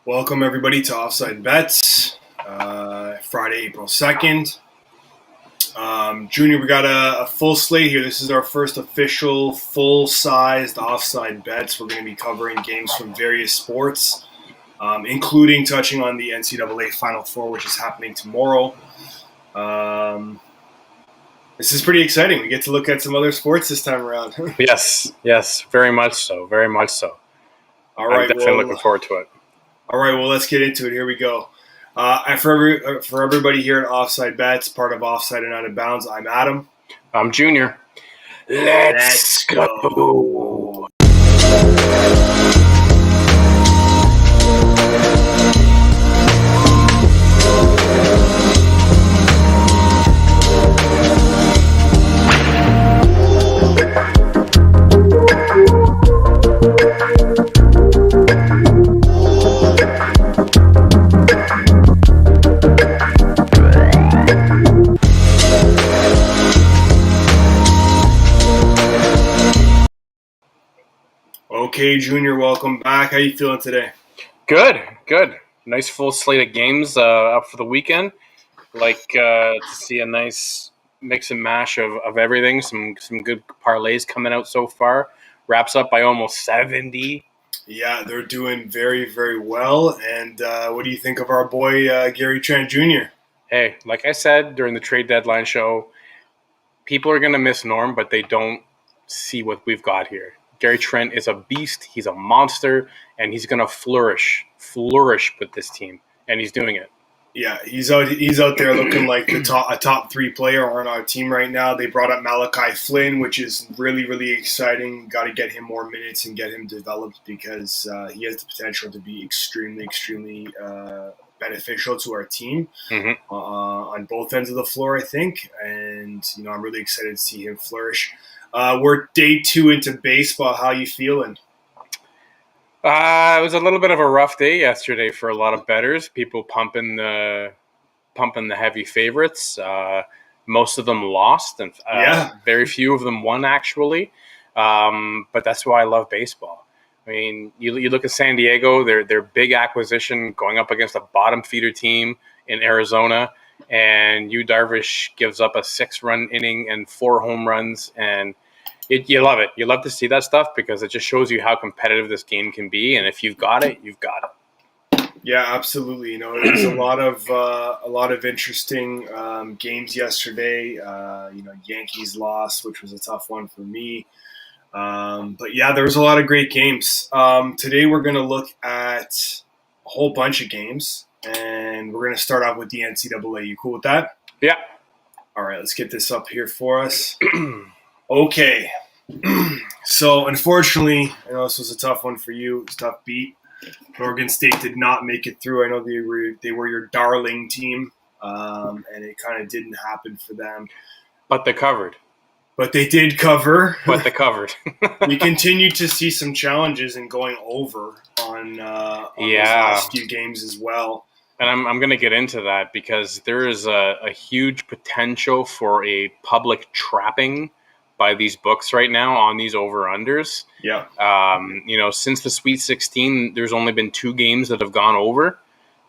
Welcome, everybody, to Offside Bets, Friday, April 2nd. Junior, we got a full slate here. This is our first official full-sized Offside Bets. We're going to be covering games from various sports, including touching on the NCAA Final Four, which is happening tomorrow. This is pretty exciting. We get to look at some other sports this time around. Yes, very much so, very much so. All right, I'm definitely looking forward to it. All right, well, let's get into it. Here we go. For everybody here at Offside Bets, part of Offside and Out of Bounds, I'm Adam. I'm Junior. Let's go. Okay, Junior, welcome back. How you feeling today? Good. Nice full slate of games up for the weekend. To see a nice mix and mash of everything. Some good parlays coming out so far. Wraps up by almost 70. Yeah, they're doing very, very well. And what do you think of our boy Gary Trent Jr.? Hey, like I said during the trade deadline show, people are going to miss Norm, but they don't see what we've got here. Gary Trent is a beast. He's a monster, and he's going to flourish with this team, and he's doing it. Yeah, he's out there looking like a top three player on our team right now. They brought up Malachi Flynn, which is really, really exciting. Got to get him more minutes and get him developed because he has the potential to be extremely, extremely beneficial to our team on both ends of the floor, I think. And, I'm really excited to see him flourish. We're day 2 into baseball. How you feeling? It was a little bit of a rough day yesterday for a lot of bettors. People pumping the heavy favorites. Most of them lost, and very few of them won actually. But that's why I love baseball. I mean, you look at San Diego, their big acquisition going up against a bottom feeder team in Arizona, and Yu Darvish gives up a 6-run inning and 4 home runs, and you love it. You love to see that stuff because it just shows you how competitive this game can be. And if you've got it, you've got it. Yeah, absolutely. There's a lot of interesting games yesterday. Yankees lost, which was a tough one for me. But yeah, there was a lot of great games. Today we're going to look at a whole bunch of games, and we're going to start off with the NCAA. You cool with that? Yeah. All right, let's get this up here for us. Okay, so unfortunately, I know this was a tough one for you. It was a tough beat. Oregon State did not make it through. I know they were your darling team, and it kind of didn't happen for them. But they covered. But they did cover. But they covered. We continued to see some challenges in going over on those last few games as well. And I'm going to get into that because there is a huge potential for a public trapping by these books right now on these over-unders. Yeah. Since the Sweet 16, there's only been 2 games that have gone over,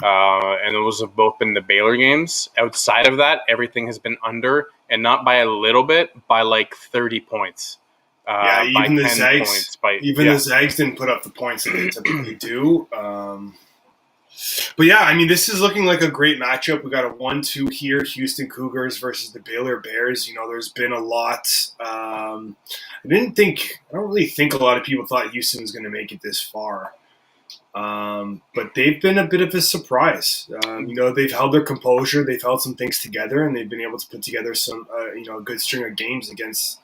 and those have both been the Baylor games. Outside of that, everything has been under, and not by a little bit, by like 30 points. Even the Zags. The Zags didn't put up the points that they typically do. But yeah, I mean, this is looking like a great matchup. We got a 1-2 here, Houston Cougars versus the Baylor Bears. There's been a lot. I don't really think a lot of people thought Houston was going to make it this far. But they've been a bit of a surprise. They've held their composure, they've held some things together, and they've been able to put together some, a good string of games against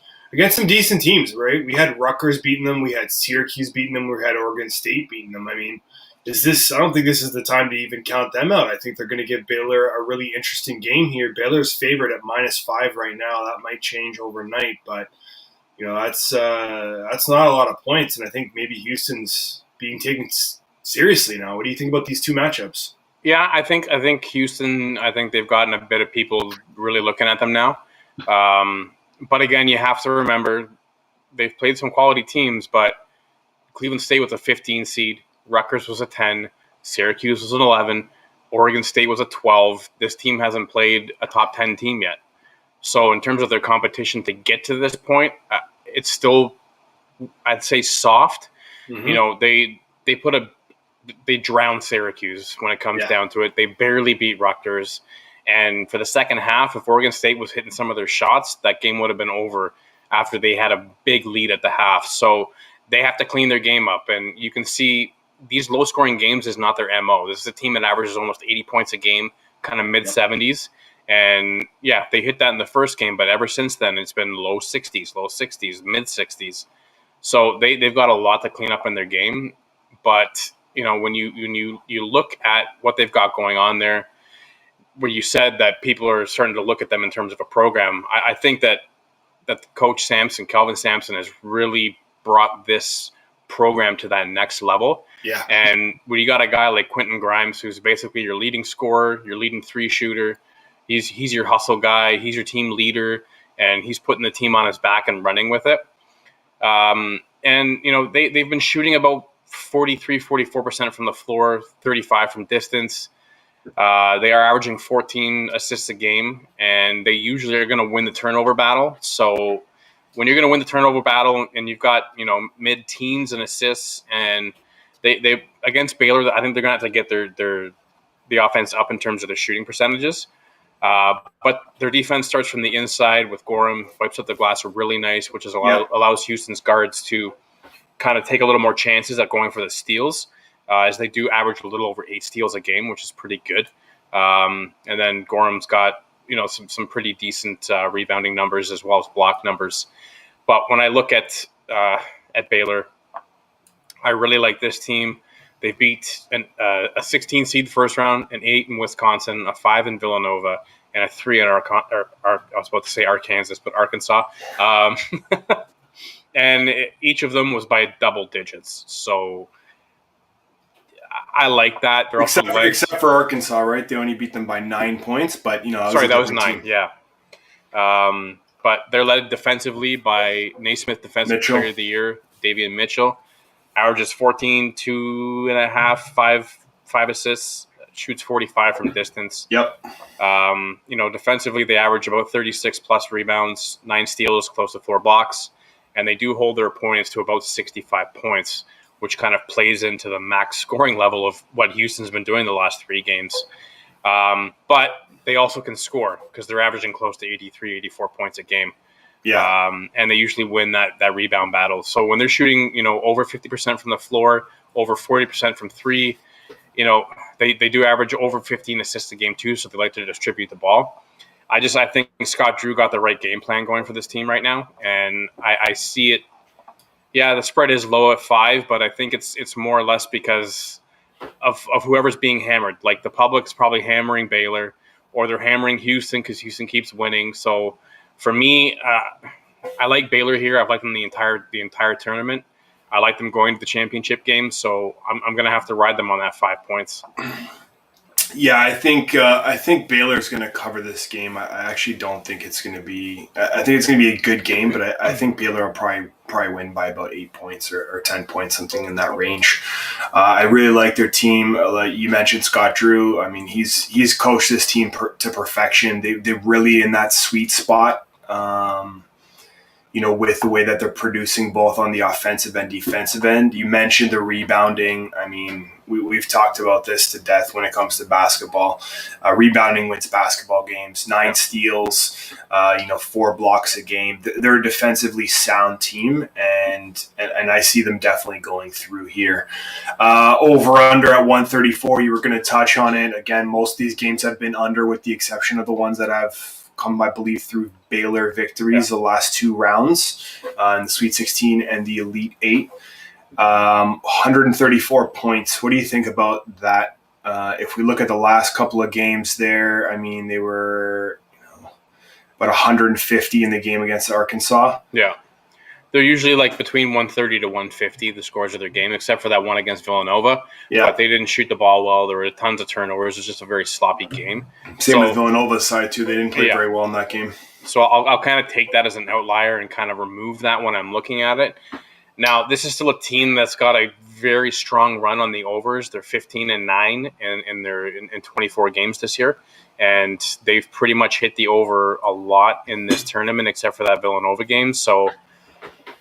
some decent teams, right? We had Rutgers beating them, we had Syracuse beating them, we had Oregon State beating them. I mean, I don't think this is the time to even count them out. I think they're going to give Baylor a really interesting game here. Baylor's favored at -5 right now. That might change overnight, but that's not a lot of points. And I think maybe Houston's being taken seriously now. What do you think about these two matchups? Yeah, I think Houston. I think they've gotten a bit of people really looking at them now. But again, you have to remember they've played some quality teams, but Cleveland State was a 15 seed. Rutgers was a 10. Syracuse was an 11. Oregon State was a 12. This team hasn't played a top 10 team yet. So in terms of their competition to get to this point, it's still, I'd say, soft. Mm-hmm. They drowned Syracuse when it comes down to it. They barely beat Rutgers. And for the second half, if Oregon State was hitting some of their shots, that game would have been over after they had a big lead at the half. So they have to clean their game up. And you can see these low-scoring games is not their MO. This is a team that averages almost 80 points a game, kind of mid-70s. And, they hit that in the first game. But ever since then, it's been low 60s, mid-60s. So they've got a lot to clean up in their game. But, when you look at what they've got going on there, where you said that people are starting to look at them in terms of a program, I think that Coach Sampson, Kelvin Sampson, has really brought this program to that next level. Yeah. And when you got a guy like Quentin Grimes, who's basically your leading scorer, your leading 3 shooter, he's your hustle guy, he's your team leader, and he's putting the team on his back and running with it. They've been shooting about 44% from the floor, 35% from distance. They are averaging 14 assists a game, and they usually are going to win the turnover battle. So when you're going to win the turnover battle and you've got, mid-teens in assists, and they against Baylor, I think they're going to have to get the offense up in terms of their shooting percentages. But their defense starts from the inside with Gorham, wipes up the glass really nice, which allows Houston's guards to kind of take a little more chances at going for the steals. As they do average a little over 8 steals a game, which is pretty good. And then Gorham's got, some pretty decent rebounding numbers as well as block numbers. But when I look at Baylor, I really like this team. They beat a 16 seed first round, an 8 in Wisconsin, a 5 in Villanova, and a 3 in I was about to say Arkansas, but Arkansas. And each of them was by double digits. So I like that. They're except for Arkansas, right? They only beat them by 9 points, but that was 9. Team. Yeah. But they're led defensively by Naismith Defensive Player of the Year, Davian Mitchell. Averages 14, 2.5, 5 assists, shoots 45 from distance. Yep. Defensively, they average about 36 plus rebounds, 9 steals, close to 4 blocks, and they do hold their opponents to about 65 points, which kind of plays into the max scoring level of what Houston's been doing the last 3 games. But they also can score because they're averaging close to 83, 84 points a game. Yeah. And they usually win that rebound battle. So when they're shooting, over 50% from the floor, over 40% from 3, they do average over 15 assists a game too, so they like to distribute the ball. I think Scott Drew got the right game plan going for this team right now, and I see it. Yeah, the spread is low at 5, but I think it's more or less because of whoever's being hammered. Like the public's probably hammering Baylor, or they're hammering Houston because Houston keeps winning. So for me, I like Baylor here. I've liked them the entire tournament. I like them going to the championship game, so I'm going to have to ride them on that 5 points. Yeah, I think Baylor's going to cover this game. I actually don't think it's going to be. I think it's going to be a good game, but I think Baylor will probably win by about 8 points or 10 points, something in that range. I really like their team. Like you mentioned, Scott Drew. I mean, he's coached this team to perfection. They're really in that sweet spot. With the way that they're producing both on the offensive and defensive end. You mentioned the rebounding. I mean, we've talked about this to death when it comes to basketball. Rebounding wins basketball games. 9 steals, 4 blocks a game. They're a defensively sound team, and I see them definitely going through here. Over under at 134, you were going to touch on it. Again, most of these games have been under with the exception of the ones that have come, I believe, through Baylor victories the last 2 rounds in the Sweet 16 and the Elite 8. 134 points. What do you think about that? If we look at the last couple of games there, I mean, they were about 150 in the game against Arkansas. Yeah. They're usually like between 130 to 150, the scores of their game, except for that one against Villanova. Yeah. But they didn't shoot the ball well. There were tons of turnovers. It was just a very sloppy game. Same with Villanova's side, too. They didn't play very well in that game. So I'll kind of take that as an outlier and kind of remove that when I'm looking at it. Now, this is still a team that's got a very strong run on the overs. They're 15-9 and they're in 24 games this year. And they've pretty much hit the over a lot in this tournament, except for that Villanova game. So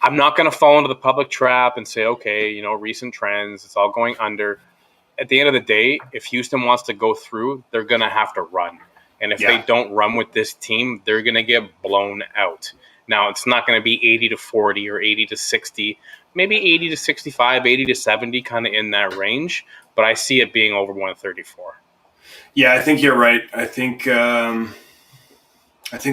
I'm not going to fall into the public trap and say, okay, recent trends, it's all going under. At the end of the day, if Houston wants to go through, they're going to have to run. And if they don't run with this team, they're going to get blown out. Now, it's not going to be 80-40 or 80-60, maybe 80-65, 80-70, kind of in that range. But I see it being over 134. Yeah, I think you're right. I think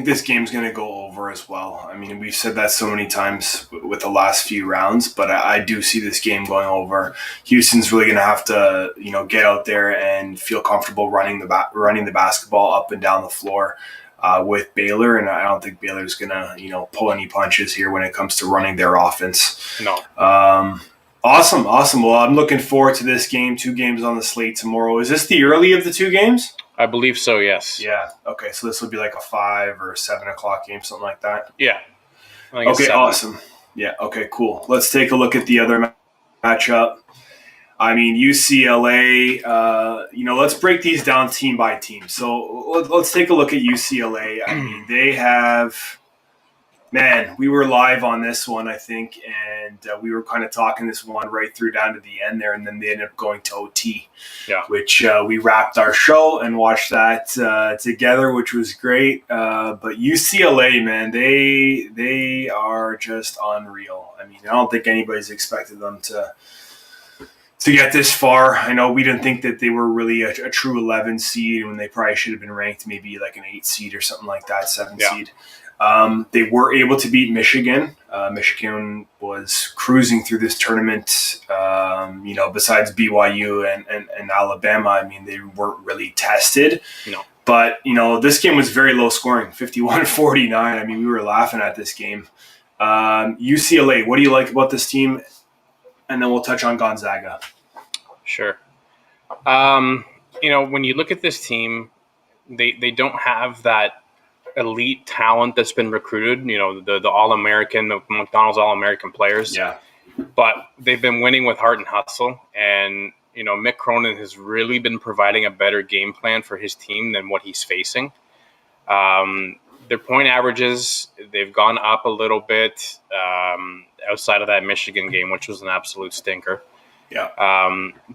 this game's going to go over as well. I mean, we've said that so many times with the last few rounds, but I do see this game going over. Houston's really going to have to, get out there and feel comfortable running the basketball up and down the floor with Baylor, and I don't think Baylor's going to, pull any punches here when it comes to running their offense. No. Awesome. Well, I'm looking forward to this game. 2 games on the slate tomorrow. Is this the early of the 2 games? I believe so, yes. Yeah. Okay, so this will be like a 5 or 7 o'clock game, something like that? Yeah. Okay, awesome. Yeah, okay, cool. Let's take a look at the other matchup. I mean, UCLA, let's break these down team by team. So let's take a look at UCLA. I mean, they have – man, we were live on this one, I think, and we were kind of talking this one right through down to the end there, and then they ended up going to OT, which we wrapped our show and watched that together, which was great. But UCLA, man, they are just unreal. I mean, I don't think anybody's expected them to get this far. I know we didn't think that they were really a true 11 seed when they probably should have been ranked maybe like an 8 seed or something like that, 7 seed. They were able to beat Michigan. Michigan was cruising through this tournament. Besides BYU and Alabama, I mean, they weren't really tested. No. But, this game was very low scoring, 51-49. I mean, we were laughing at this game. UCLA, what do you like about this team? And then we'll touch on Gonzaga. Sure. When you look at this team, they don't have that elite talent that's been recruited, the All-American, the McDonald's All-American players. Yeah. But they've been winning with heart and hustle. And, Mick Cronin has really been providing a better game plan for his team than what he's facing. Their point averages, they've gone up a little bit outside of that Michigan game, which was an absolute stinker. Yeah.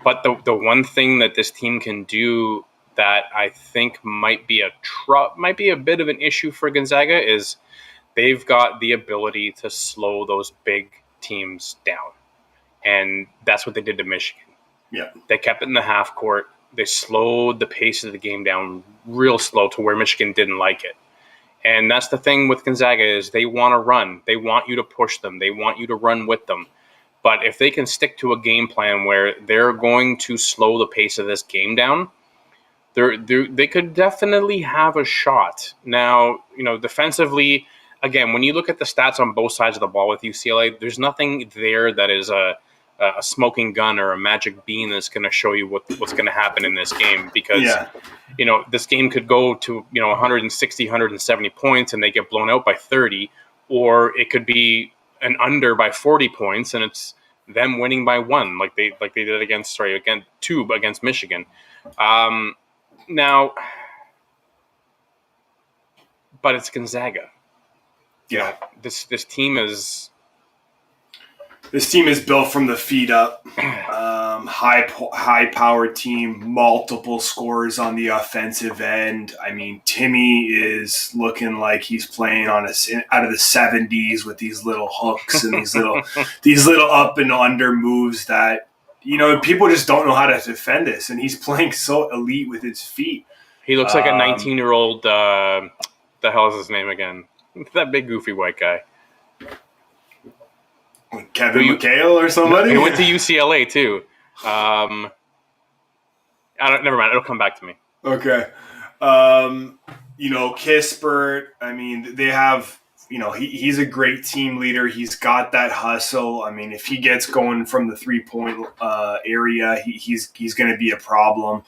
But the one thing that this team can do that I think might be a bit of an issue for Gonzaga is they've got the ability to slow those big teams down. And that's what they did to Michigan. Yeah. They kept it in the half court. They slowed the pace of the game down real slow to where Michigan didn't like it. And that's the thing with Gonzaga is they want to run. They want you to push them. They want you to run with them. But if they can stick to a game plan where they're going to slow the pace of this game down, they could definitely have a shot. Now, defensively, again, when you look at the stats on both sides of the ball with UCLA, there's nothing there that is a smoking gun or a magic bean that's going to show you what's going to happen in this game because, this game could go to, 160, 170 points and they get blown out by 30, or it could be an under by 40 points and it's them winning by 1, like they did against 2 against Michigan. Now, but it's Gonzaga. Yeah, this team is built from the feet up. High powered team, multiple scorers on the offensive end. I mean, Timmy is looking like he's playing out of the 70s with these little hooks and these little up and under moves that. People just don't know how to defend this, and he's playing so elite with his feet. He looks like a 19-year-old. The hell is his name again? That big goofy white guy. Kevin McHale or somebody. He went to UCLA too. Never mind. It'll come back to me. Okay. Kispert. I mean, they have. He's a great team leader. He's got that hustle. I mean, if he gets going from the 3-point area, he's going to be a problem.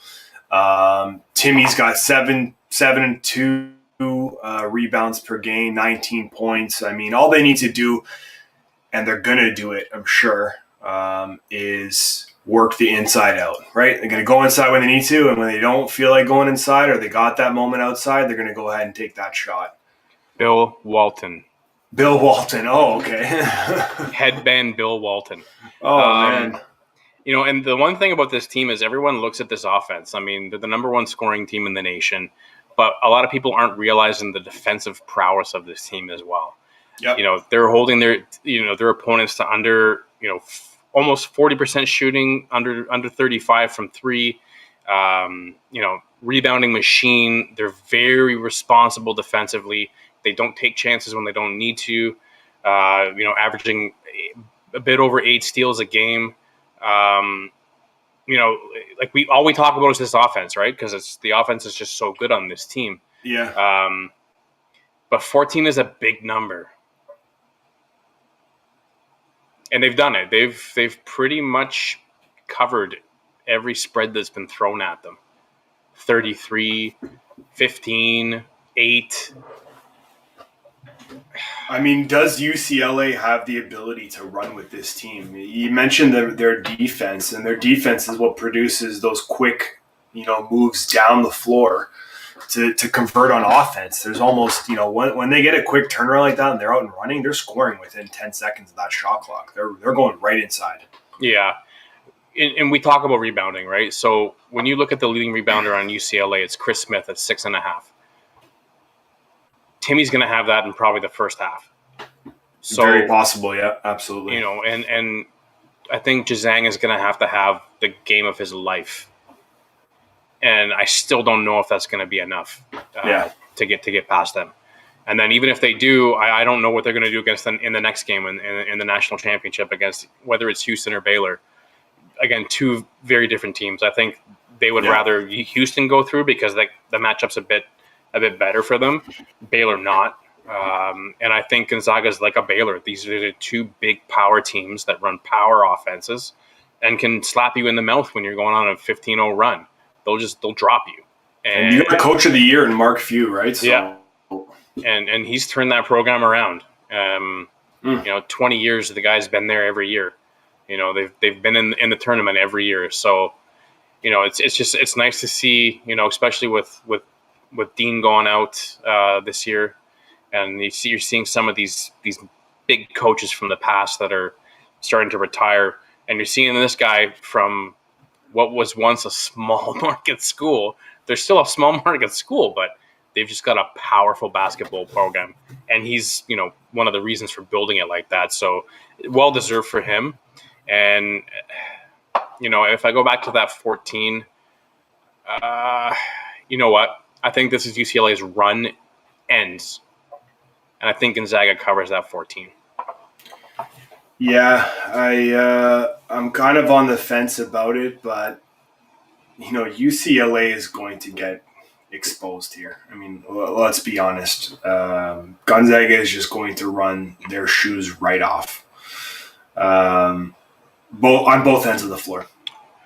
Timmy's got 7 and 2 rebounds per game, 19 points. I mean, all they need to do and they're going to do it, I'm sure, is work the inside out, right? They're going to go inside when they need to, and when they don't feel like going inside or they got that moment outside, they're going to go ahead and take that shot. Bill Walton. Oh, okay. Headband Bill Walton. Oh, man. And the one thing about this team is everyone looks at this offense. I mean, they're the number one scoring team in the nation, but a lot of people aren't realizing the defensive prowess of this team as well. Yep. They're holding their opponents to under, almost 40% shooting, under 35 from three. Rebounding machine. They're very responsible defensively. They don't take chances when they don't need to. Averaging a bit over 8 steals a game. All we talk about is this offense, right? Because the offense is just so good on this team. Yeah. But 14 is a big number. And they've done it. They've pretty much covered every spread that's been thrown at them. 33, 15, 8. I mean, does UCLA have the ability to run with this team? You mentioned their defense, and their defense is what produces those quick, moves down the floor to convert on offense. There's almost, when they get a quick turnaround like that and they're out and running, they're scoring within 10 seconds of that shot clock. They're going right inside. Yeah. And we talk about rebounding, right? So when you look at the leading rebounder on UCLA, it's Chris Smith at 6.5. Timmy's going to have that in probably the first half. So, very possible, yeah, absolutely. And I think Jazang is going to have the game of his life. And I still don't know if that's going to be enough to get past them. And then even if they do, I don't know what they're going to do against them in the next game in the national championship against whether it's Houston or Baylor. Again, two very different teams. I think they would rather Houston go through because the matchup's a bit better for them. Baylor not. And I think Gonzaga's like a Baylor. These are the two big power teams that run power offenses and can slap you in the mouth when you're going on a 15-0 run. They'll drop you. And you got Coach of the Year in Mark Few, right? So. Yeah. And he's turned that program around. 20 years the guy's been there every year. They've been in the tournament every year. So, it's nice to see, especially with Dean going out this year, and you're seeing some of these big coaches from the past that are starting to retire, and you're seeing this guy from what was once a small market school. They're still a small market school, but they've just got a powerful basketball program, and he's one of the reasons for building it like that. So well deserved for him. And if I go back to that 14, you know what? I think this is UCLA's run ends, and I think Gonzaga covers that 14. Yeah, I'm kind of on the fence about it, but UCLA is going to get exposed here. I mean, let's be honest. Gonzaga is just going to run their shoes right off, on both ends of the floor.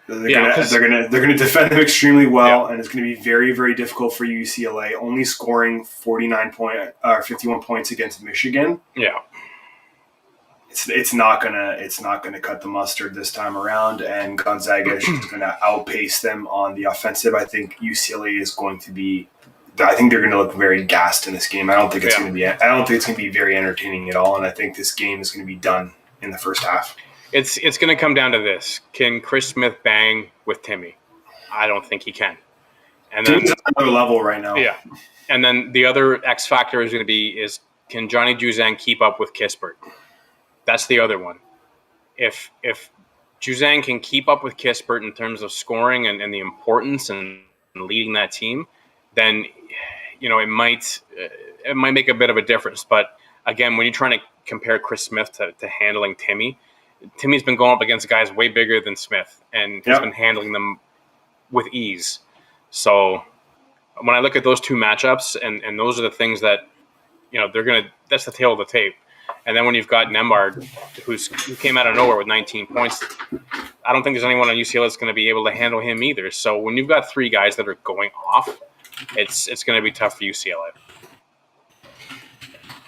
They're gonna defend them extremely well, and it's gonna be very, very difficult for UCLA. Only scoring 51 points against Michigan. Yeah, it's not gonna cut the mustard this time around, and Gonzaga is just gonna outpace them on the offensive. I think UCLA is going to be. I think they're gonna look very gassed in this game. I don't think it's gonna be very entertaining at all, and I think this game is gonna be done in the first half. It's going to come down to this. Can Chris Smith bang with Timmy? I don't think he can. And then, Timmy's at another level right now. Yeah. And then the other X factor is going to be can Johnny Juzang keep up with Kispert? That's the other one. If Juzang can keep up with Kispert in terms of scoring and the importance and leading that team, then it might make a bit of a difference. But again, when you're trying to compare Chris Smith to handling Timmy's been going up against guys way bigger than Smith, and he's been handling them with ease. So when I look at those two matchups, and those are the things that, that's the tail of the tape. And then when you've got Nembhard, who came out of nowhere with 19 points, I don't think there's anyone on UCLA that's going to be able to handle him either. So when you've got three guys that are going off, it's going to be tough for UCLA.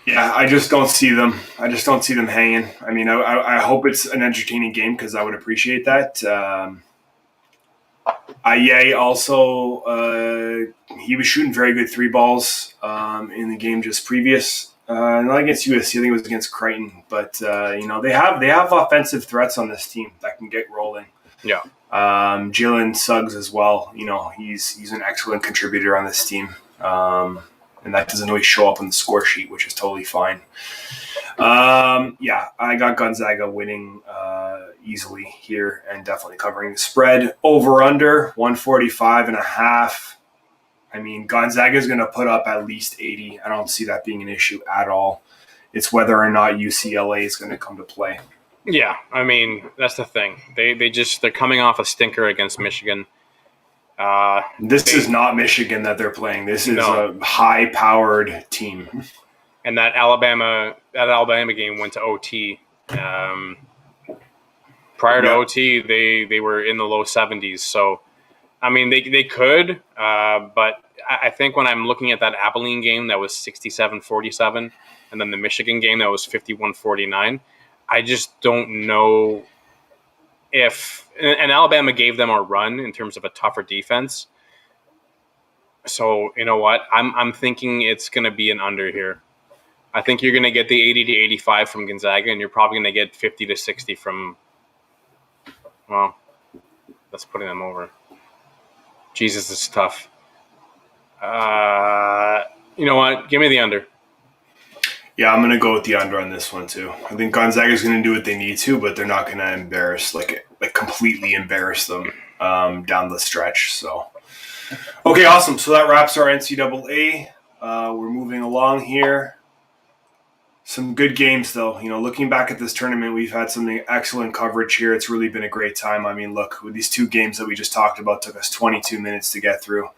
Yeah, I just don't see them. I just don't see them hanging. I mean, I hope it's an entertaining game because I would appreciate that. Aye also, he was shooting very good three balls in the game just previous. Not against USC, I think it was against Crichton. But they have offensive threats on this team that can get rolling. Yeah. Jalen Suggs as well. He's an excellent contributor on this team. And that doesn't always show up on the score sheet, which is totally fine. I got Gonzaga winning easily here and definitely covering the spread. Over under 145.5. I mean, Gonzaga is going to put up at least 80. I don't see that being an issue at all. It's whether or not UCLA is going to come to play. Yeah, I mean, that's the thing. They're coming off a stinker against Michigan. This is not Michigan that they're playing. This is a high-powered team. And that Alabama game went to OT. Prior to OT, they were in the low 70s. So, I mean, they could, but I think when I'm looking at that Abilene game that was 67-47, and then the Michigan game that was 51-49, I just don't know if – and Alabama gave them a run in terms of a tougher defense. So, you know what? I'm thinking it's going to be an under here. I think you're going to get the 80 to 85 from Gonzaga, and you're probably going to get 50 to 60 from – well, that's putting them over. Jesus, this is tough. You know what? Give me the under. Yeah, I'm going to go with the under on this one, too. I think Gonzaga's going to do what they need to, but they're not going to embarrass, like completely embarrass them down the stretch. So, okay, awesome. So that wraps our NCAA. We're moving along here. Some good games, though. Looking back at this tournament, we've had some excellent coverage here. It's really been a great time. I mean, look, with these two games that we just talked about, took us 22 minutes to get through.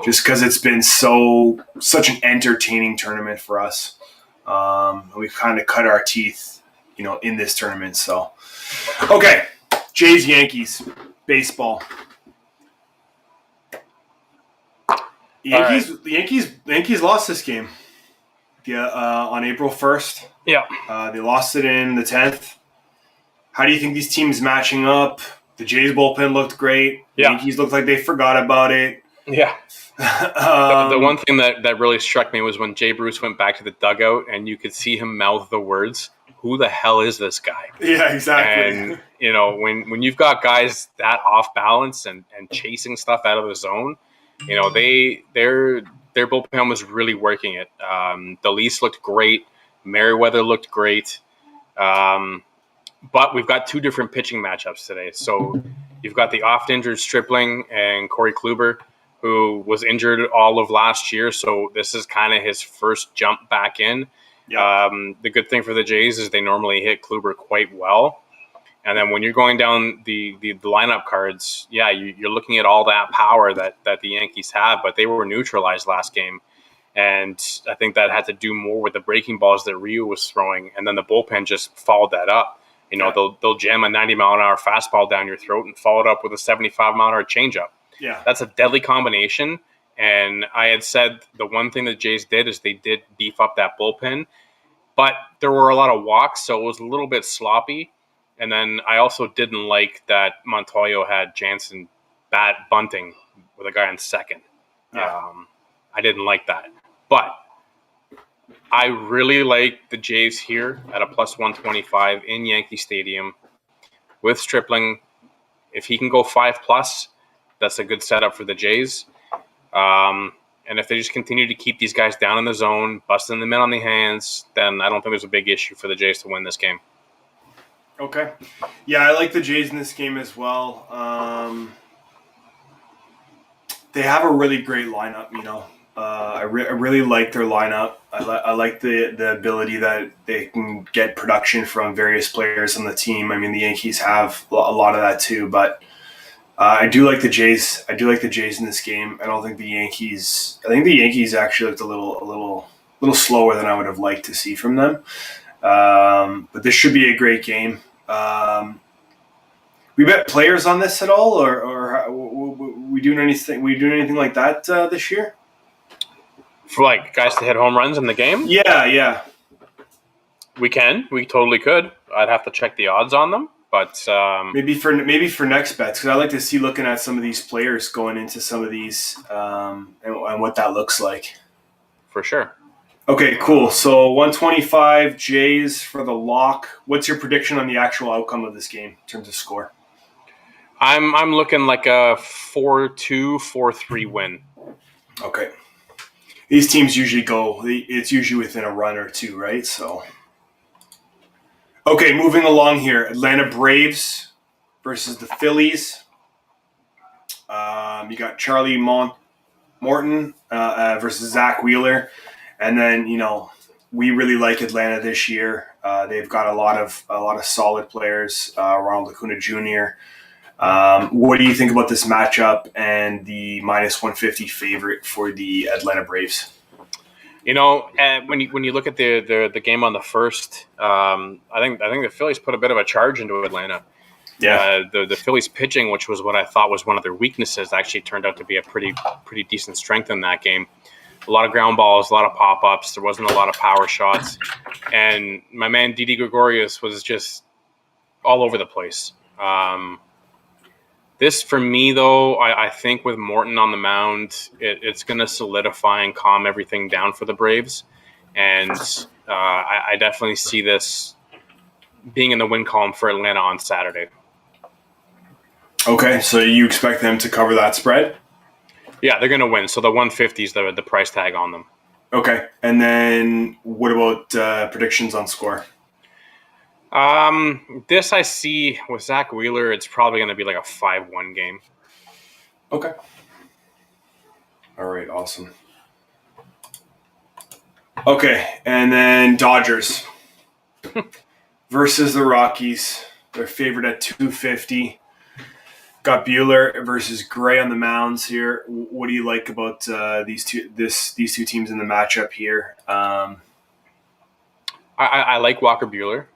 Just because it's been such an entertaining tournament for us. We've kind of cut our teeth, in this tournament. So, okay, Jays, Yankees, baseball. The Yankees lost this game. On April 1st. Yeah. They lost it in the 10th. How do you think these teams matching up? The Jays bullpen looked great. Yeah. Yankees looked like they forgot about it. Yeah. The one thing that really struck me was when Jay Bruce went back to the dugout and you could see him mouth the words, "Who the hell is this guy?" Yeah, exactly. And, when you've got guys that off balance and chasing stuff out of the zone, their bullpen was really working it. DeLeese looked great. Merriweather looked great. But we've got two different pitching matchups today. So you've got the oft-injured Stripling and Corey Kluber, who was injured all of last year. So this is kind of his first jump back in. Yep. The good thing for the Jays is they normally hit Kluber quite well. And then when you're going down the lineup cards, yeah, you're looking at all that power that the Yankees have, but they were neutralized last game. And I think that had to do more with the breaking balls that Ryu was throwing. And then the bullpen just followed that up. They'll jam a 90-mile-an-hour fastball down your throat and follow it up with a 75-mile-an-hour changeup. Yeah. That's a deadly combination. And I had said the one thing the Jays did is they did beef up that bullpen. But there were a lot of walks, so it was a little bit sloppy. And then I also didn't like that Montoyo had Jansen bunting with a guy on second. Yeah. I didn't like that. But I really like the Jays here at a plus 125 in Yankee Stadium with Stripling. If he can go 5+, that's a good setup for the Jays. And if they just continue to keep these guys down in the zone, busting them in on the hands, then I don't think there's a big issue for the Jays to win this game. Okay. Yeah, I like the Jays in this game as well. They have a really great lineup, I really like their lineup. I like the ability that they can get production from various players on the team. I mean, the Yankees have a lot of that too, but I do like the Jays. I do like the Jays in this game. I don't think the Yankees. I think the Yankees actually looked a little slower than I would have liked to see from them. But this should be a great game. We bet players on this at all, or we doing anything? We doing anything like that this year? For guys to hit home runs in the game? Yeah. We totally could. I'd have to check the odds on them, but maybe for next bets, because I like to see looking at some of these players going into some of these and what that looks like. For sure. Okay, cool. So 125 Jays for the lock. What's your prediction on the actual outcome of this game in terms of score? I'm looking like a 4-2, 4-3 win. Okay. These teams usually it's usually within a run or two, right? So, okay, moving along here. Atlanta Braves versus the Phillies. You got Charlie Morton versus Zach Wheeler. And then, we really like Atlanta this year. They've got a lot of solid players. Ronald Acuna Jr. What do you think about this matchup and the minus 150 favorite for the Atlanta Braves? When you look at the game on the first, I think the Phillies put a bit of a charge into Atlanta. Yeah, the Phillies pitching, which was what I thought was one of their weaknesses, actually turned out to be a pretty decent strength in that game. A lot of ground balls, a lot of pop-ups. There wasn't a lot of power shots. And my man Didi Gregorius was just all over the place. This, for me, though, I think with Morton on the mound, it's going to solidify and calm everything down for the Braves. And I definitely see this being in the win column for Atlanta on Saturday. Okay, so you expect them to cover that spread? Yeah, they're going to win. So the 150 is the price tag on them. Okay, and then what about predictions on score? This I see with Zach Wheeler, it's probably going to be like a 5-1 game. Okay. All right, awesome. Okay, and then Dodgers versus the Rockies. They're favored at 250. Got Buehler versus Gray on the mounds here. What do you like about these two teams in the matchup here? I like Walker Buehler,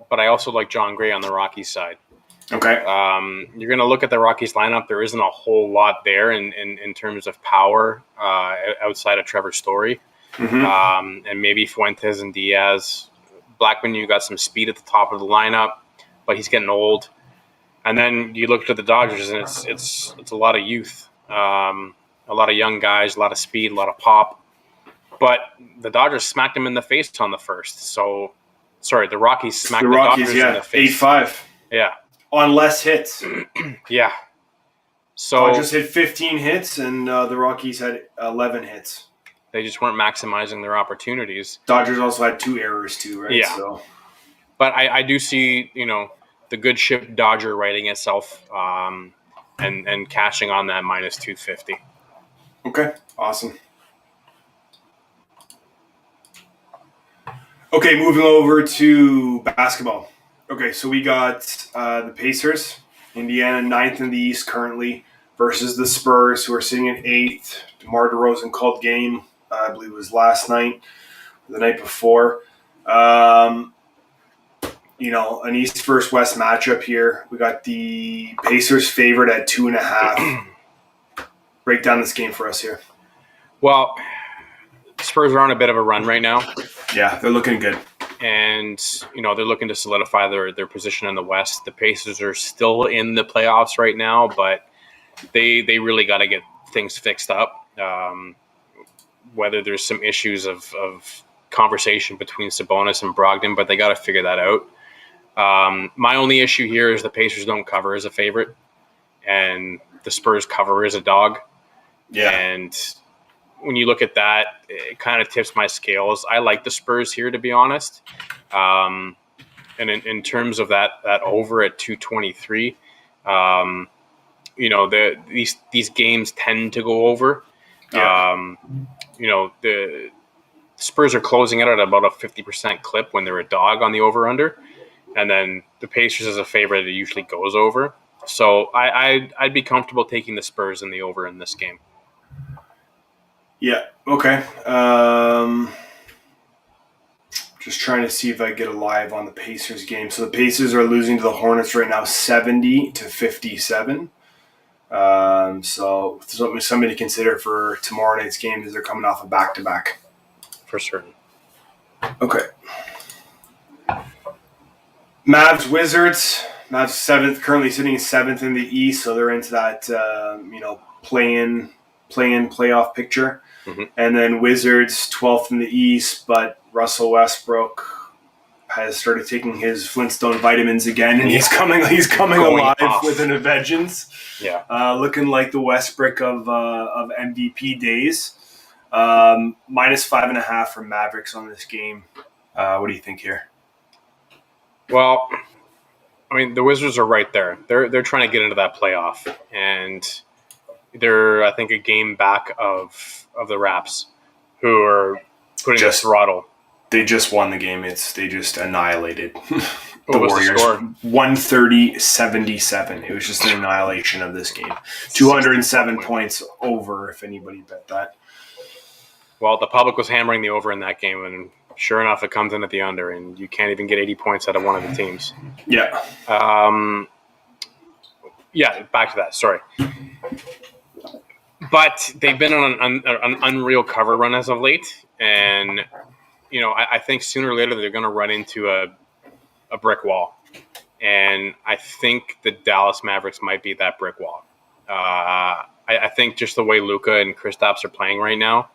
but I also like John Gray on the Rockies side. Okay. You're going to look at the Rockies lineup. There isn't a whole lot there in terms of power outside of Trevor Story. Mm-hmm. And maybe Fuentes and Diaz. Blackman, you got some speed at the top of the lineup, but he's getting old. And then you look at the Dodgers, and it's a lot of youth, a lot of young guys, a lot of speed, a lot of pop. But the Dodgers smacked him in the face on the first. So, sorry, the Rockies smacked the Dodgers in the face. 8-5. Yeah. On less hits. Yeah. So Dodgers hit 15 hits, and the Rockies had 11 hits. They just weren't maximizing their opportunities. Dodgers also had 2 errors too, right? Yeah. So. But I do see, the good ship Dodger righting itself and cashing on that minus 250. Okay, awesome. Okay, moving over to basketball. Okay, so we got the Pacers, Indiana 9th in the East currently, versus the Spurs, who are sitting at 8th. DeMar DeRozan called game, I believe it was last night, or the night before. An East versus West matchup here. We got the Pacers favored at 2.5. Break down this game for us here. Well, Spurs are on a bit of a run right now. Yeah, they're looking good. And, they're looking to solidify their position in the West. The Pacers are still in the playoffs right now, but they really got to get things fixed up. Whether there's some issues of conversation between Sabonis and Brogdon, but they got to figure that out. My only issue here is the Pacers don't cover as a favorite, and the Spurs cover as a dog. Yeah. And when you look at that, it kind of tips my scales. I like the Spurs here, to be honest. And in terms of that over at 223, these games tend to go over. Yeah. The Spurs are closing it at about a 50% clip when they're a dog on the over-under. And then the Pacers as a favorite, it usually goes over. So I'd be comfortable taking the Spurs in the over in this game. Yeah, okay. Just trying to see if I get a live on the Pacers game. So the Pacers are losing to the Hornets right now 70-57. So something to consider for tomorrow night's game as they're coming off a back-to-back. For certain. Okay. Mavs Wizards. Mavs 7th, currently sitting 7th in the East, so they're into that play-in playoff picture. Mm-hmm. And then Wizards 12th in the East, but Russell Westbrook has started taking his Flintstone vitamins again, and he's coming alive with a vengeance. Yeah, looking like the Westbrook of MVP days. -5.5 for Mavericks on this game. What do you think here? Well, I mean, the Wizards are right there. They're trying to get into that playoff, and they're, I think, a game back of the Raps, who are putting a throttle. They just won the game. They just annihilated the Warriors. 130-77. It was just an annihilation of this game. 207 points over, if anybody bet that. Well, the public was hammering the over in that game, and sure enough, it comes in at the under, and you can't even get 80 points out of one of the teams. Yeah. Yeah, back to that. Sorry. But they've been on an unreal cover run as of late, and I think sooner or later they're going to run into a brick wall, and I think the Dallas Mavericks might be that brick wall. I think just the way Luka and Kristaps are playing right now,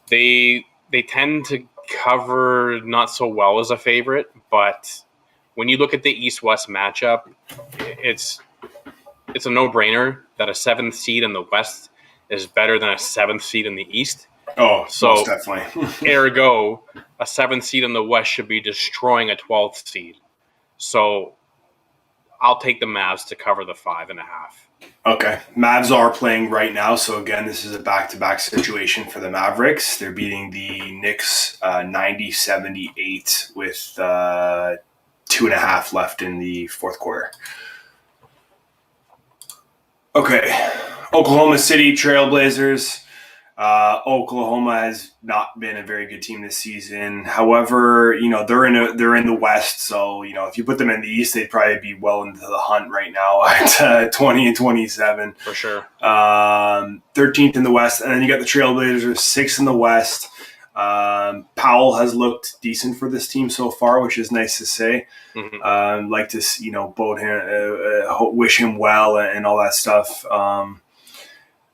they tend to cover not so well as a favorite, but when you look at the East-West matchup, it's a no-brainer that a 7th seed in the West is better than a 7th seed in the East. Oh, so most definitely. Ergo, a 7th seed in the West should be destroying a 12th seed. So I'll take the Mavs to cover the 5.5. Okay. Mavs are playing right now. So again, this is a back-to-back situation for the Mavericks. They're beating the Knicks 90-78 with 2.5 left in the fourth quarter. Okay. Oklahoma City Trailblazers. Oklahoma has not been a very good team this season. However, they're in the West, so if you put them in the East, they'd probably be well into the hunt right now at 20-27 for sure. 13th in the West, and then you got the Trailblazers 6th in the West. Powell has looked decent for this team so far, which is nice to say. Mm-hmm. Like to boat him, wish him well, and all that stuff.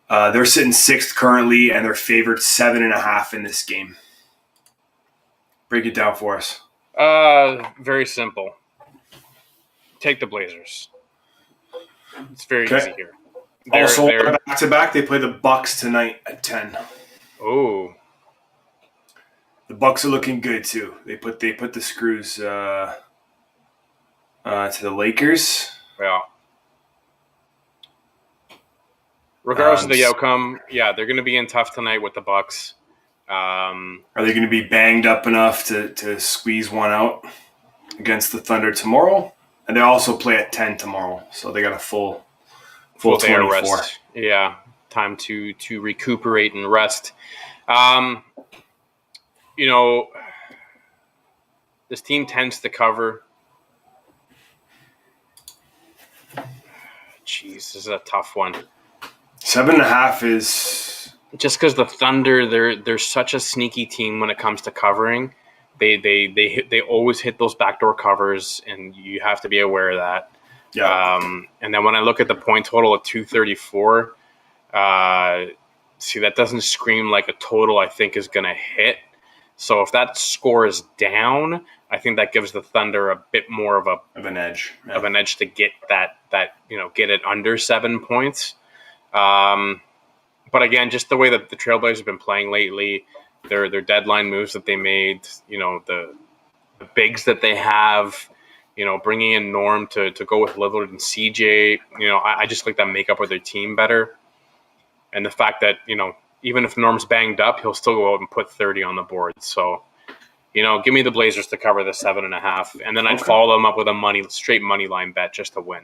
They're sitting 6th currently, and they're favored 7.5 in this game. Break it down for us. Very simple. Take the Blazers. It's very easy here. Also, back-to-back, they play the Bucks tonight at 10. Oh. The Bucks are looking good too. They put the screws to the Lakers. Yeah. Regardless of the outcome, yeah, they're going to be in tough tonight with the Bucks. Are they going to be banged up enough to squeeze one out against the Thunder tomorrow? And they also play at 10 tomorrow, so they got a full 24. Rest. Yeah, time to recuperate and rest. This team tends to cover. Jeez, this is a tough one. 7.5 is just because the Thunder, they're such a sneaky team when it comes to covering. They always hit those backdoor covers, and you have to be aware of that. Yeah. And then when I look at the point total at 234, that doesn't scream like a total I think is going to hit. So if that score is down, I think that gives the Thunder a bit more of an edge, to get get it under 7 points. But again, just the way that the Trailblazers have been playing lately, their deadline moves that they made, the bigs that they have, bringing in Norm to go with Lillard and CJ, I just like that makeup of their team better. And the fact that, even if Norm's banged up, he'll still go out and put 30 on the board. So, give me the Blazers to cover the 7.5, and then I'd follow them up with a straight money line bet just to win.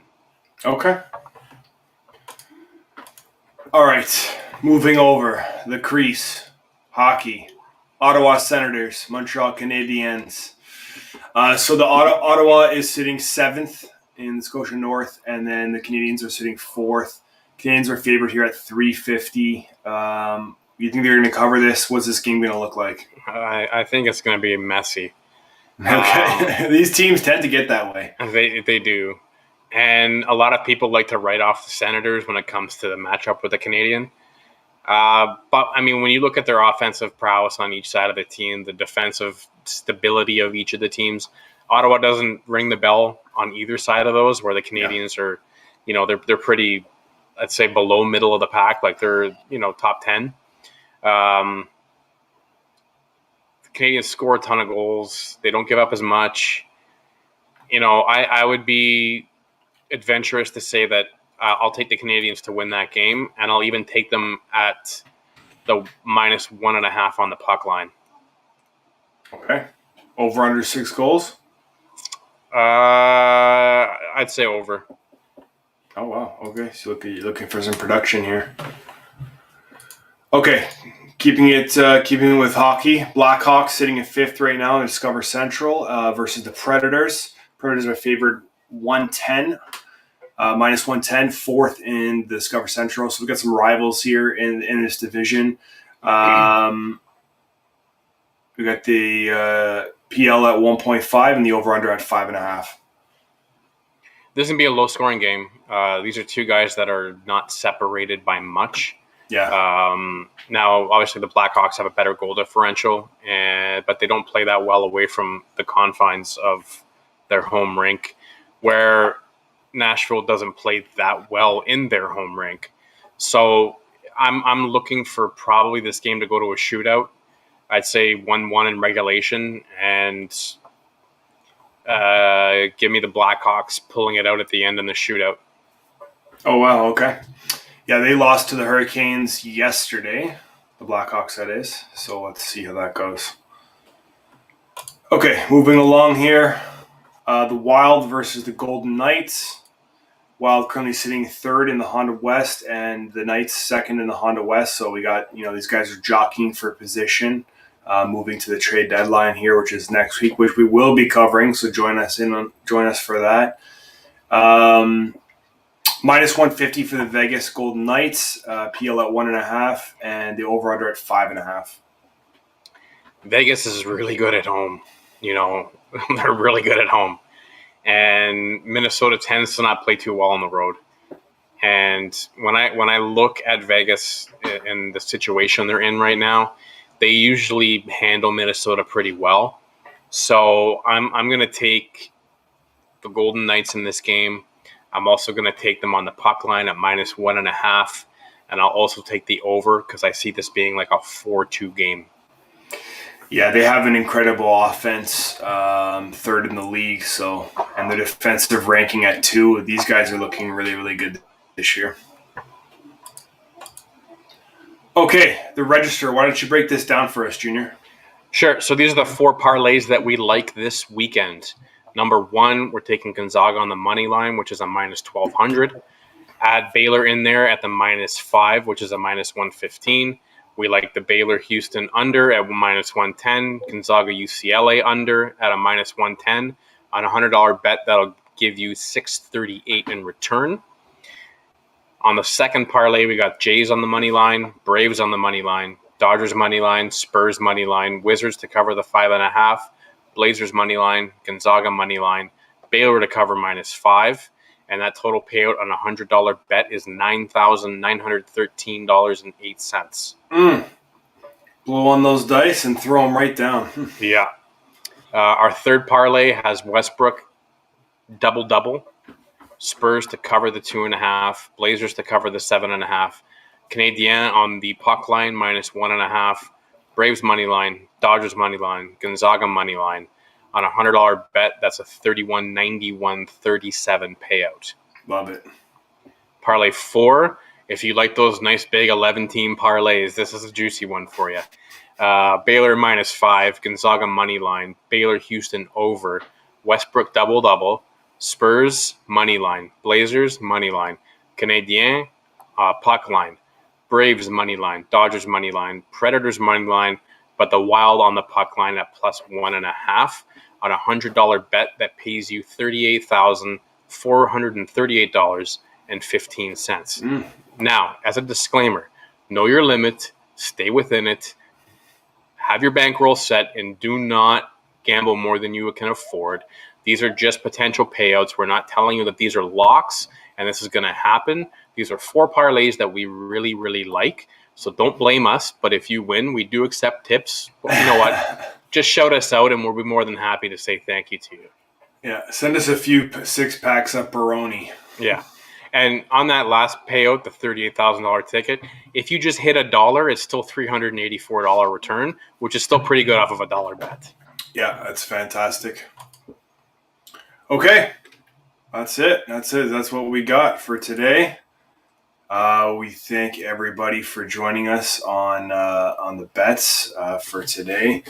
Okay. All right, moving over the crease, hockey, Ottawa Senators, Montreal Canadiens. So the Ottawa is sitting 7th in the Scotia North, and then the Canadiens are sitting 4th. Canadiens are favored here at 350. You think they're going to cover this? What's this game going to look like? I think it's going to be messy. Okay. These teams tend to get that way. They do. And a lot of people like to write off the Senators when it comes to the matchup with the Canadian. But, I mean, when you look at their offensive prowess on each side of the team, the defensive stability of each of the teams, Ottawa doesn't ring the bell on either side of those, where the Canadians are, they're pretty, let's say, below middle of the pack. Like they're, top 10. The Canadians score a ton of goals. They don't give up as much. I would be adventurous to say that I'll take the Canadians to win that game, and I'll even take them at the -1.5 on the puck line. Okay. Over under 6 goals? I'd say over. Oh, wow. Okay. So you're looking for some production here. Okay. Keeping it with hockey. Blackhawks sitting in 5th right now in Discover Central versus the Predators. Predators are favored 110. -110, 4th in the Discover Central. So we've got some rivals here in this division. We got the PL at 1.5 and the over-under at 5.5. This is going to be a low-scoring game. These are two guys that are not separated by much. Yeah. Now, obviously, the Blackhawks have a better goal differential, but they don't play that well away from the confines of their home rink, where Nashville doesn't play that well in their home rink. So I'm looking for probably this game to go to a shootout. I'd say 1-1 in regulation, and give me the Blackhawks pulling it out at the end in the shootout. Oh, wow. Okay. Yeah, they lost to the Hurricanes yesterday. The Blackhawks, that is. So let's see how that goes. Okay, moving along here. The Wild versus the Golden Knights. Wild currently sitting 3rd in the Honda West, and the Knights 2nd in the Honda West. So we got, these guys are jockeying for position, moving to the trade deadline here, which is next week, which we will be covering. So join us for that. -150 for the Vegas Golden Knights, PL at 1.5, and the over/under at 5.5. Vegas is really good at home. They're really good at home. And Minnesota tends to not play too well on the road. And when I look at Vegas and the situation they're in right now, they usually handle Minnesota pretty well. So I'm going to take the Golden Knights in this game. I'm also going to take them on the puck line at -1.5, and I'll also take the over because I see this being like a 4-2 game. Yeah, they have an incredible offense, 3rd in the league. So, and their defensive ranking at 2. These guys are looking really, really good this year. Okay, the register. Why don't you break this down for us, Junior? Sure. So these are the 4 parlays that we like this weekend. Number 1, we're taking Gonzaga on the money line, which is a -1,200. Add Baylor in there at the -5, which is a -115. We like the Baylor-Houston under at -110, Gonzaga-UCLA under at a -110. On a $100 bet, that'll give you $638 in return. On the second parlay, we got Jays on the money line, Braves on the money line, Dodgers money line, Spurs money line, Wizards to cover the 5.5, Blazers money line, Gonzaga money line, Baylor to cover -5. And that total payout on a $100 bet is $9,913.08. Blow on those dice and throw them right down. Yeah. Our third parlay has Westbrook double-double, Spurs to cover the 2.5, Blazers to cover the 7.5, Canadien on the puck line -1.5, Braves money line, Dodgers money line, Gonzaga money line. On a $100 bet, that's a $31.91.37 payout. Love it. Parlay 4, if you like those nice big 11-team parlays, this is a juicy one for you. Baylor -5, Gonzaga money line, Baylor Houston over, Westbrook double-double, Spurs money line, Blazers money line, Canadien puck line, Braves money line, Dodgers money line, Predators money line, but the Wild on the puck line at +1.5 on a $100 bet that pays you $38,438.15. Now, as a disclaimer, know your limit, stay within it, have your bankroll set, and do not gamble more than you can afford. These are just potential payouts. We're not telling you that these are locks and this is going to happen. These are 4 parlays that we really, really like. So don't blame us. But if you win, we do accept tips. Well, you know what? Just shout us out and we'll be more than happy to say thank you to you. Yeah, send us a few 6-packs of Baroni. Yeah. And on that last payout, the $38,000 ticket, if you just hit $1, it's still $384 return, which is still pretty good off of $1 bet. Yeah, that's fantastic. Okay, that's it. That's what we got for today. We thank everybody for joining us on the bets for today.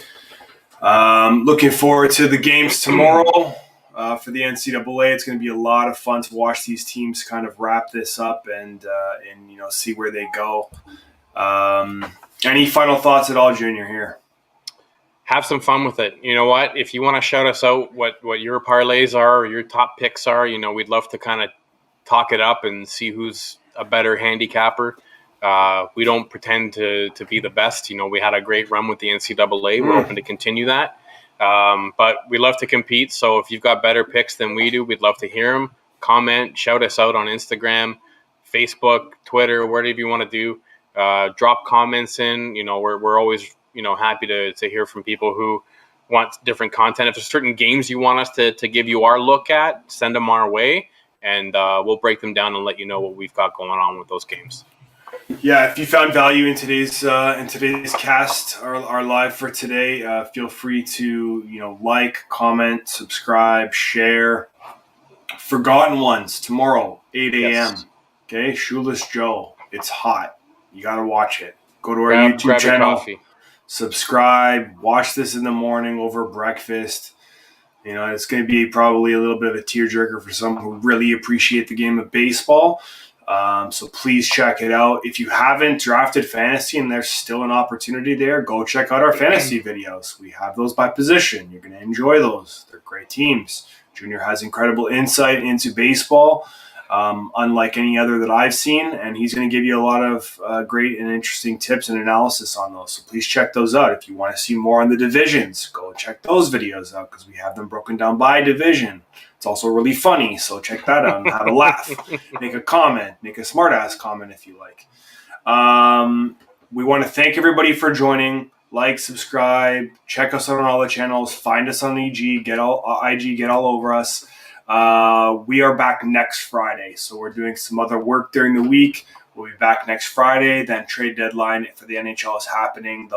Looking forward to the games tomorrow. For the NCAA, it's going to be a lot of fun to watch these teams kind of wrap this up and see where they go. Any final thoughts at all, Junior, here? Have some fun with it. You know what? If you want to shout us out what your parlays are or your top picks are, we'd love to kind of talk it up and see who's a better handicapper. We don't pretend to be the best. We had a great run with the NCAA. We're hoping to continue that. But we love to compete. So if you've got better picks than we do, we'd love to hear them. Comment, shout us out on Instagram, Facebook, Twitter, whatever you want to do. Drop comments in. We're always happy to hear from people who want different content. If there's certain games you want us to give you our look at, send them our way, and we'll break them down and let you know what we've got going on with those games. Yeah, if you found value in today's cast, our live for today, feel free to like, comment, subscribe, share. Forgotten Ones tomorrow, 8 a.m. Yes. Okay, Shoeless Joe. It's hot. You got to watch it. Go to our YouTube channel, subscribe, watch this in the morning over breakfast. It's going to be probably a little bit of a tearjerker for some who really appreciate the game of baseball. So please check it out. If you haven't drafted fantasy and there's still an opportunity there, go check out our fantasy videos. We have those by position. You're going to enjoy those. They're great teams. Junior has incredible insight into baseball, unlike any other that I've seen, and he's going to give you a lot of great and interesting tips and analysis on those. So please check those out. If you want to see more on the divisions, go check those videos out because we have them broken down by division. It's also really funny, so check that out and have a laugh. Make a comment. Make a smart-ass comment if you like. We want to thank everybody for joining. Like, subscribe, check us out on all the channels. Find us on IG, get all over us. We are back next Friday, so we're doing some other work during the week. We'll be back next Friday. Then trade deadline for the NHL is happening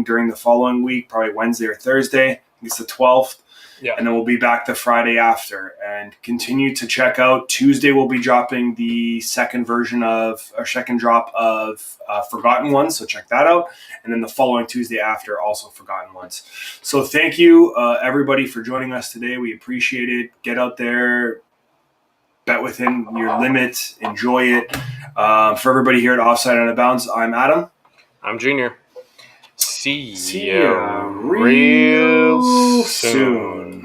during the following week, probably Wednesday or Thursday. I think it's the 12th. Yeah. And then we'll be back the Friday after and continue to check out. Tuesday we'll be dropping the second drop of Forgotten Ones, so check that out. And then the following Tuesday after, also Forgotten Ones. So thank you, everybody, for joining us today. We appreciate it. Get out there, bet within your limits, enjoy it. For everybody here at Offside and Out of Bounds, I'm Adam. I'm Junior. See you real soon.